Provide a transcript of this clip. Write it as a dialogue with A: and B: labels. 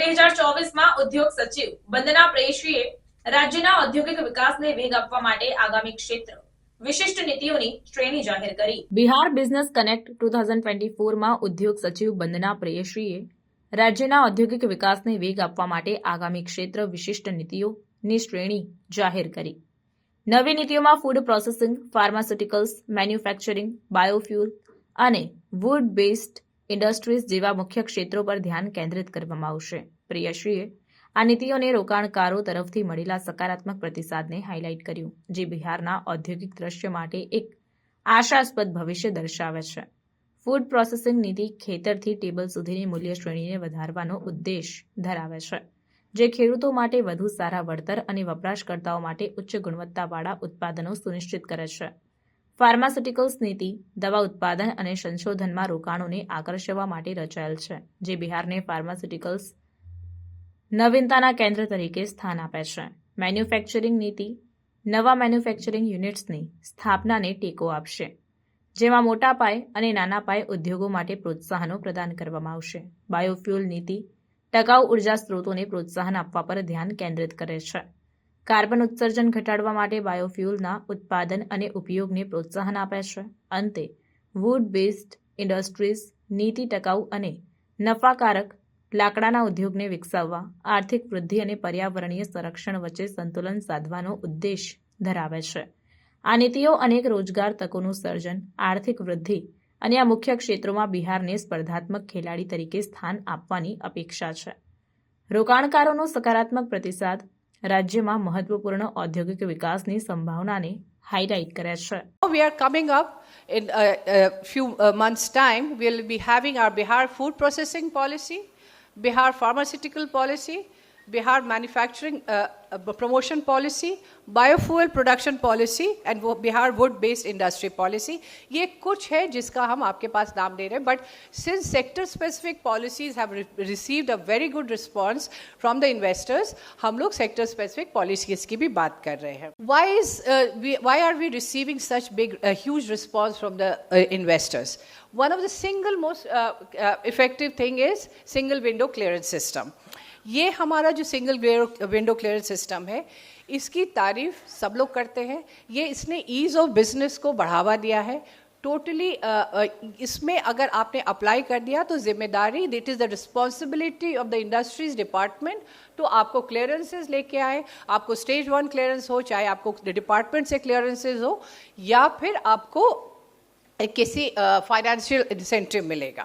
A: 2024માં ઉદ્યોગ સચિવ વંદના પ્રેયશીએ રાજ્યના ઔદ્યોગિક વિકાસને વેગ આપવા માટે આગામી ક્ષેત્ર વિશિષ્ટ નીતિઓની શ્રેણી જાહેર કરી। બિહાર બિઝનેસ કનેક્ટ 2024માં ઉદ્યોગ સચિવ વંદના પ્રેયશીએ રાજ્યના ઔદ્યોગિક વિકાસને વેગ આપવા માટે આગામી ક્ષેત્ર વિશિષ્ટ નીતિઓની શ્રેણી જાહેર કરી। નવી નીતિઓમાં food processing, pharmaceuticals, manufacturing, biofuel અને વુડ બેઝડ ઇન્ડસ્ટ્રીઝ જેવા મુખ્ય ક્ષેત્રો પર ધ્યાન કેન્દ્રિત કરવામાં આવશે। પ્રેયશીએ આ નીતિઓને રોકાણકારો તરફથી મળેલા સકારાત્મક પ્રતિસાદને હાઇલાઇટ કર્યું, જે બિહારના ઔદ્યોગિક દ્રશ્ય માટે એક આશાસ્પદ ભવિષ્ય દર્શાવે છે। ફૂડ પ્રોસેસિંગ નીતિ ખેતરથી ટેબલ સુધીની મૂલ્ય શ્રેણીને વધારવાનો ઉદ્દેશ ધરાવે છે, જે ખેડૂતો માટે વધુ સારા વળતર અને વપરાશકર્તાઓ માટે ઉચ્ચ ગુણવત્તાવાળા ઉત્પાદનો સુનિશ્ચિત કરે છે। ફાર્માસ્યુટિકલ્સ નીતિ દવા ઉત્પાદન અને સંશોધનમાં રોકાણોને આકર્ષવા માટે રચાયેલ છે, જે બિહારને ફાર્માસ્યુટિકલ્સ નવીનતાના કેન્દ્ર તરીકે સ્થાન આપે છે। મેન્યુફેક્ચરિંગ નીતિ નવા મેન્યુફેક્ચરિંગ યુનિટ્સની સ્થાપનાને ટેકો આપશે, જેમાં મોટા પાયે અને નાના પાયે ઉદ્યોગો માટે પ્રોત્સાહનો પ્રદાન કરવામાં આવશે। બાયોફ્યુલ નીતિ ટકાઉ ઉર્જા સ્ત્રોતોને પ્રોત્સાહન આપવા પર ધ્યાન કેન્દ્રિત કરે છે। કાર્બન ઉત્સર્જન ઘટાડવા માટે બાયોફ્યુલના ઉત્પાદન અને ઉપયોગને પ્રોત્સાહન આપે છે। અંતે વુડ બેઝડ ઇન્ડસ્ટ્રીઝ નીતિ ટકાઉ અને નફાકારક લાકડાના ઉદ્યોગને વિકસાવવા, આર્થિક વૃદ્ધિ અને પર્યાવરણીય સંરક્ષણ વચ્ચે સંતુલન સાધવાનો ઉદ્દેશ ધરાવે છે। આ નીતિઓ અનેક રોજગાર તકોનું સર્જન, આર્થિક વૃદ્ધિ અને આ મુખ્ય ક્ષેત્રોમાં બિહારને સ્પર્ધાત્મક ખેલાડી તરીકે સ્થાન આપવાની અપેક્ષા છે। રોકાણકારોનો સકારાત્મક પ્રતિસાદ રાજ્યમાં મહત્વપૂર્ણ ઔદ્યોગિક વિકાસની સંભાવનાને હાઇલાઇટ કરે છે।
B: We are coming up in a few months' time. We'll be having our Bihar food processing policy, Bihar pharmaceutical policy, Bihar manufacturing promotion policy, biofuel production policy and Bihar wood-based industry policy. ये कुछ है जिसका हम आपके पास नाम दे रहे हैं, but since sector-specific policies have received a very good response from the investors, हम लोग sector-specific policies की भी बात कर रहे हैं। Why are we receiving such huge response from the investors? One of the single most effective thing is single window clearance system. ये हमारा जो सिंगल विंडो क्लियरेंस सिस्टम है, इसकी तारीफ सब लोग करते हैं। ये इसने ईज़ ऑफ बिजनेस को बढ़ावा दिया है टोटली। इसमें अगर आपने अप्लाई कर दिया तो जिम्मेदारी, it is the responsibility of the industries department तो आपको क्लियरेंसेज लेके आए, आपको स्टेज 1 क्लियरेंस हो, चाहे आपको डिपार्टमेंट से क्लियरेंसेज हो या फिर आपको किसी फाइनेंशियल इंसेंटिव मिलेगा।